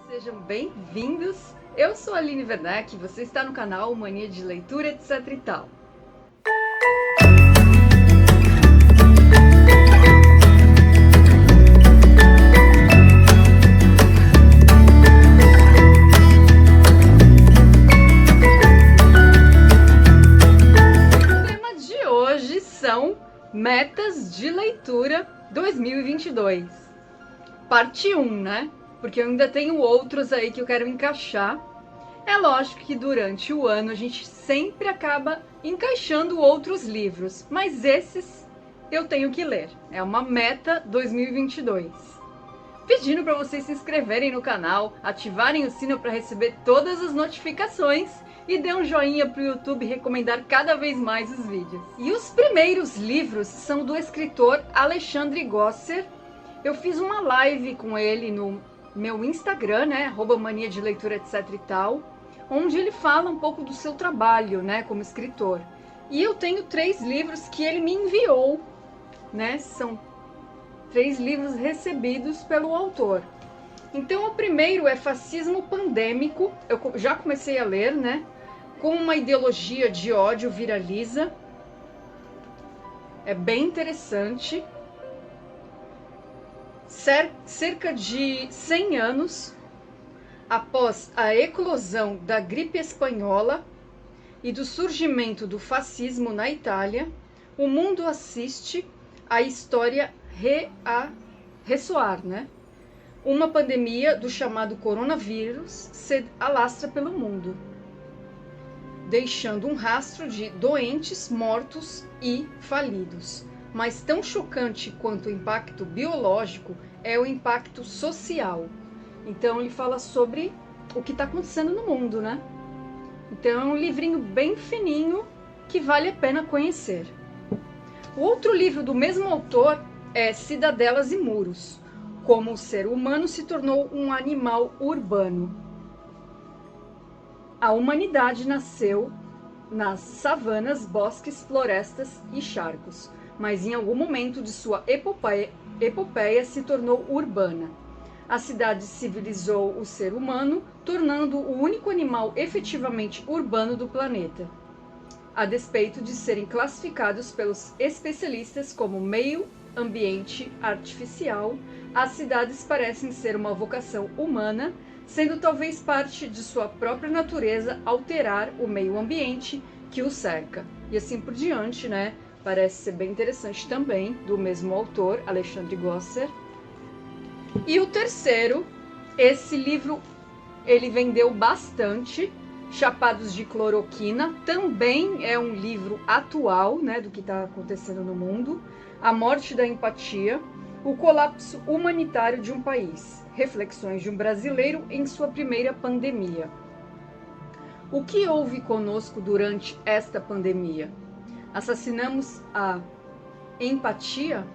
Sejam bem-vindos! Eu sou a Aline Werneck, você está no canal Mania de Leitura, etc e tal. O tema de hoje são Metas de Leitura 2022. Parte 1, né? Porque eu ainda tenho outros aí que eu quero encaixar. É lógico que durante o ano a gente sempre acaba encaixando outros livros, mas esses eu tenho que ler. É uma meta 2022. Pedindo para vocês se inscreverem no canal, ativarem o sino para receber todas as notificações e dê um joinha para o YouTube recomendar cada vez mais os vídeos. E os primeiros livros são do escritor Alexandre Gosser. Eu fiz uma live com ele no meu Instagram, né, @mania de leitura, etc e tal, onde ele fala um pouco do seu trabalho, né, como escritor. E eu tenho 3 livros que ele me enviou, né, são 3 livros recebidos pelo autor. Então o primeiro é Fascismo Pandêmico, eu já comecei a ler, né, Como uma ideologia de ódio viraliza. É bem interessante. Cerca de 100 anos após a eclosão da gripe espanhola e do surgimento do fascismo na Itália, o mundo assiste a história ressoar, né? Uma pandemia do chamado coronavírus se alastra pelo mundo, deixando um rastro de doentes, mortos e falidos. Mas tão chocante quanto o impacto biológico é o impacto social. Então ele fala sobre o que está acontecendo no mundo, né? Então é um livrinho bem fininho que vale a pena conhecer. O outro livro do mesmo autor é Cidadelas e Muros, como o ser humano se tornou um animal urbano. A humanidade nasceu nas savanas, bosques, florestas e charcos, mas em algum momento de sua epopeia se tornou urbana. A cidade civilizou o ser humano, tornando-o o único animal efetivamente urbano do planeta. A despeito de serem classificados pelos especialistas como meio ambiente artificial, as cidades parecem ser uma vocação humana, sendo talvez parte de sua própria natureza alterar o meio ambiente que o cerca. E assim por diante, né? Parece ser bem interessante também, do mesmo autor, Alexandre Gosser. E o terceiro, esse livro ele vendeu bastante, Chapados de Cloroquina, também é um livro atual, né, do que está acontecendo no mundo. A Morte da Empatia, o colapso humanitário de um país, reflexões de um brasileiro em sua primeira pandemia. O que houve conosco durante esta pandemia? Assassinamos a empatia?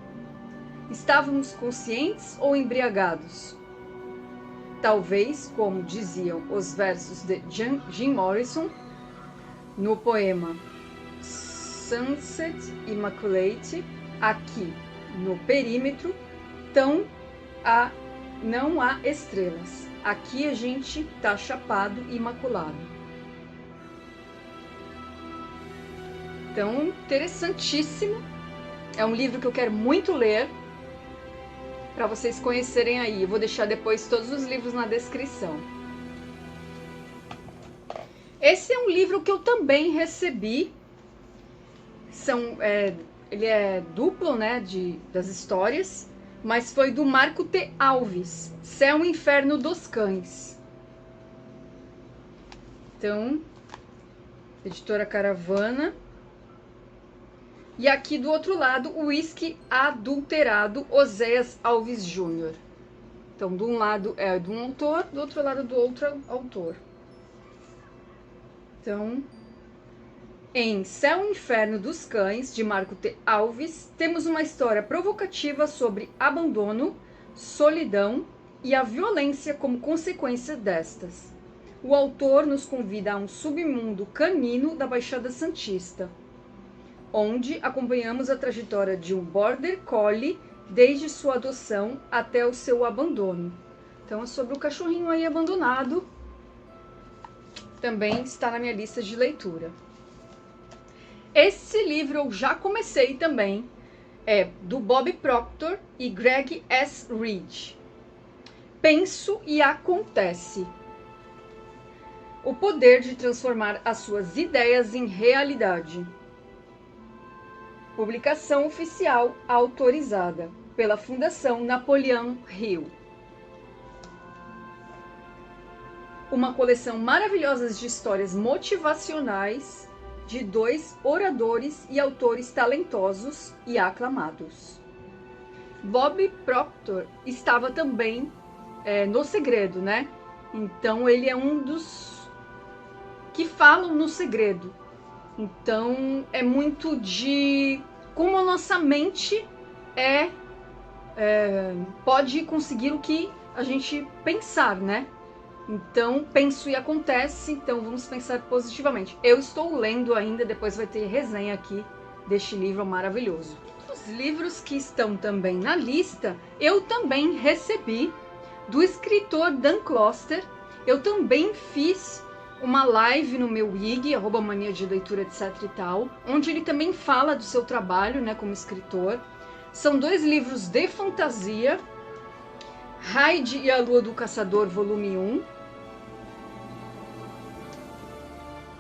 Estávamos conscientes ou embriagados? Talvez, como diziam os versos de Jim Morrison, no poema Sunset Immaculate, aqui no perímetro não há estrelas. Aqui a gente tá chapado e imaculado. Então, interessantíssimo. É um livro que eu quero muito ler, para vocês conhecerem aí. Eu vou deixar depois todos os livros na descrição. Esse é um livro que eu também recebi. Ele é duplo, né, das histórias, mas foi do Marco T. Alves, Céu e Inferno dos Cães. Então, editora Caravana. E aqui do outro lado, o Uísque Adulterado, Oséias Alves Júnior. Então, de um lado é de um autor, do outro lado do outro autor. Então, em Céu e Inferno dos Cães, de Marco T. Alves, temos uma história provocativa sobre abandono, solidão e a violência como consequência destas. O autor nos convida a um submundo canino da Baixada Santista, onde acompanhamos a trajetória de um Border Collie desde sua adoção até o seu abandono. Então é sobre o cachorrinho aí abandonado. Também está na minha lista de leitura. Esse livro eu já comecei também. É do Bob Proctor e Greg S. Reed. Penso e Acontece. O poder de transformar as suas ideias em realidade. Publicação oficial autorizada pela Fundação Napoleon Hill. Uma coleção maravilhosa de histórias motivacionais de 2 oradores e autores talentosos e aclamados. Bob Proctor estava também no Segredo, né? Então ele é um dos que falam no segredo. Então é muito de como a nossa mente pode conseguir o que a gente pensar, né? Então, penso e acontece, então vamos pensar positivamente. Eu estou lendo ainda, depois vai ter resenha aqui deste livro maravilhoso. Os livros que estão também na lista, eu também recebi do escritor Dan Kloster. Eu também fiz uma live no meu IG, @mania de leitura, etc e tal, onde ele também fala do seu trabalho, né, como escritor. São 2 livros de fantasia, Hyde e a Lua do Caçador, volume 1.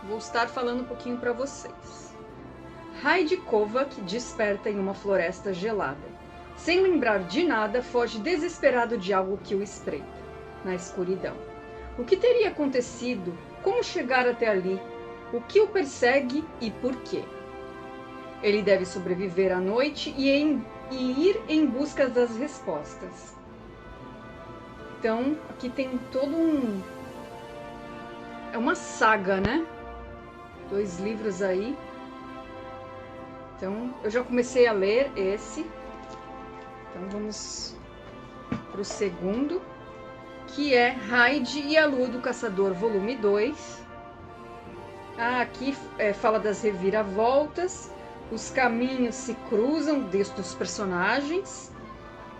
Vou estar falando um pouquinho para vocês. Hyde Kovac desperta em uma floresta gelada. Sem lembrar de nada, foge desesperado de algo que o espreita, na escuridão. O que teria acontecido? Como chegar até ali? O que o persegue e por quê? Ele deve sobreviver à noite e ir em busca das respostas. Então, aqui tem todo é uma saga, né? 2 livros aí. Então, eu já comecei a ler esse. Então, vamos para o segundo, que é Hyde e a Lua do Caçador, volume 2. Aqui fala das reviravoltas, os caminhos se cruzam dos personagens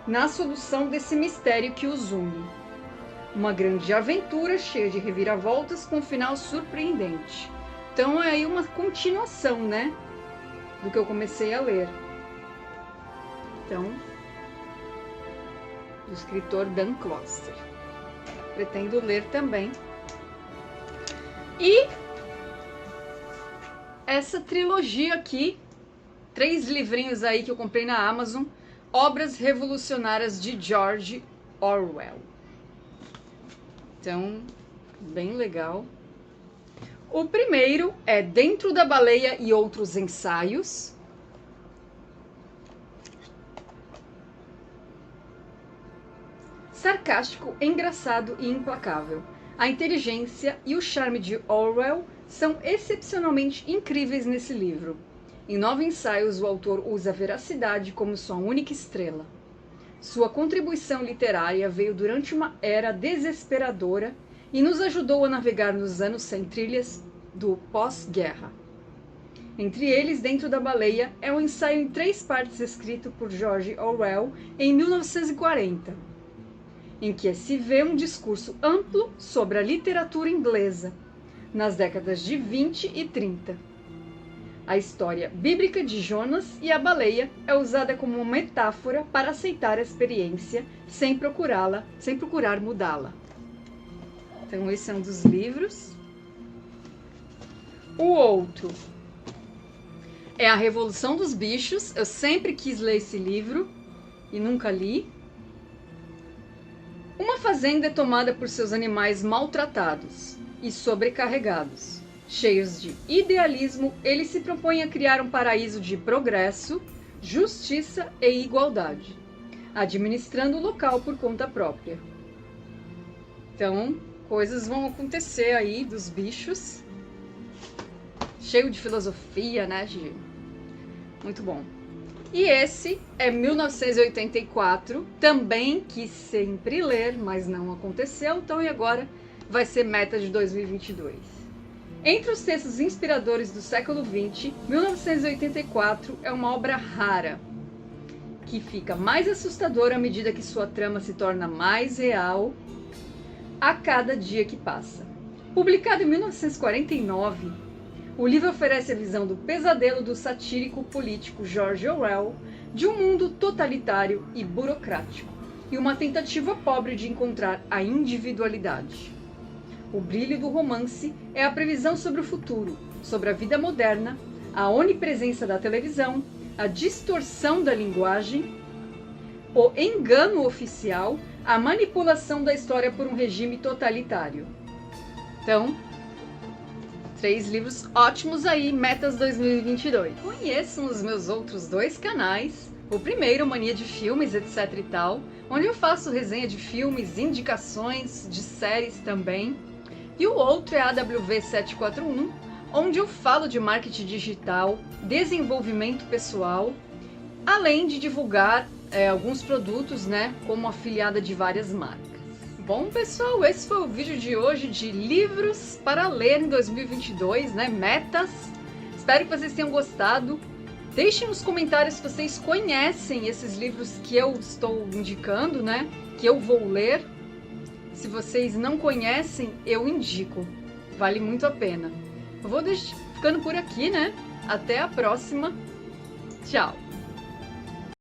na solução desse mistério que os une. Uma grande aventura cheia de reviravoltas com um final surpreendente. Então é aí uma continuação, né, do que eu comecei a ler. Então, do escritor Dan Kloster. Pretendo ler também. E essa trilogia aqui, 3 livrinhos aí que eu comprei na Amazon, Obras Revolucionárias de George Orwell. Então, bem legal. O primeiro é Dentro da Baleia e Outros Ensaios. Sarcástico, engraçado e implacável. A inteligência e o charme de Orwell são excepcionalmente incríveis nesse livro. Em 9 ensaios, o autor usa a veracidade como sua única estrela. Sua contribuição literária veio durante uma era desesperadora e nos ajudou a navegar nos anos sem trilhas do pós-guerra. Entre eles, Dentro da Baleia é um ensaio em 3 partes escrito por George Orwell em 1940, em que se vê um discurso amplo sobre a literatura inglesa nas décadas de 20 e 30. A história bíblica de Jonas e a baleia é usada como uma metáfora para aceitar a experiência sem procurar mudá-la. Então esse é um dos livros. O outro é A Revolução dos Bichos. Eu sempre quis ler esse livro e nunca li. Uma fazenda é tomada por seus animais maltratados e sobrecarregados. Cheios de idealismo, eles se propõem a criar um paraíso de progresso, justiça e igualdade, administrando o local por conta própria. Então, coisas vão acontecer aí dos bichos. Cheio de filosofia, né, Gil? Muito bom. E esse é 1984, também quis sempre ler, mas não aconteceu, então e agora vai ser meta de 2022. Entre os textos inspiradores do século XX, 1984 é uma obra rara, que fica mais assustadora à medida que sua trama se torna mais real a cada dia que passa. Publicado em 1949, o livro oferece a visão do pesadelo do satírico político George Orwell de um mundo totalitário e burocrático, e uma tentativa pobre de encontrar a individualidade. O brilho do romance é a previsão sobre o futuro, sobre a vida moderna, a onipresença da televisão, a distorção da linguagem, o engano oficial, a manipulação da história por um regime totalitário. Então, 3 livros ótimos aí, Metas 2022. Conheçam os meus outros 2 canais. O primeiro, Mania de Filmes, etc e tal, onde eu faço resenha de filmes, indicações de séries também. E o outro é AWV741, onde eu falo de marketing digital, desenvolvimento pessoal, além de divulgar alguns produtos, né, como afiliada de várias marcas. Bom, pessoal, esse foi o vídeo de hoje de livros para ler em 2022, né, metas. Espero que vocês tenham gostado. Deixem nos comentários se vocês conhecem esses livros que eu estou indicando, né, que eu vou ler. Se vocês não conhecem, eu indico. Vale muito a pena. Eu vou ficando por aqui, né? Até a próxima. Tchau!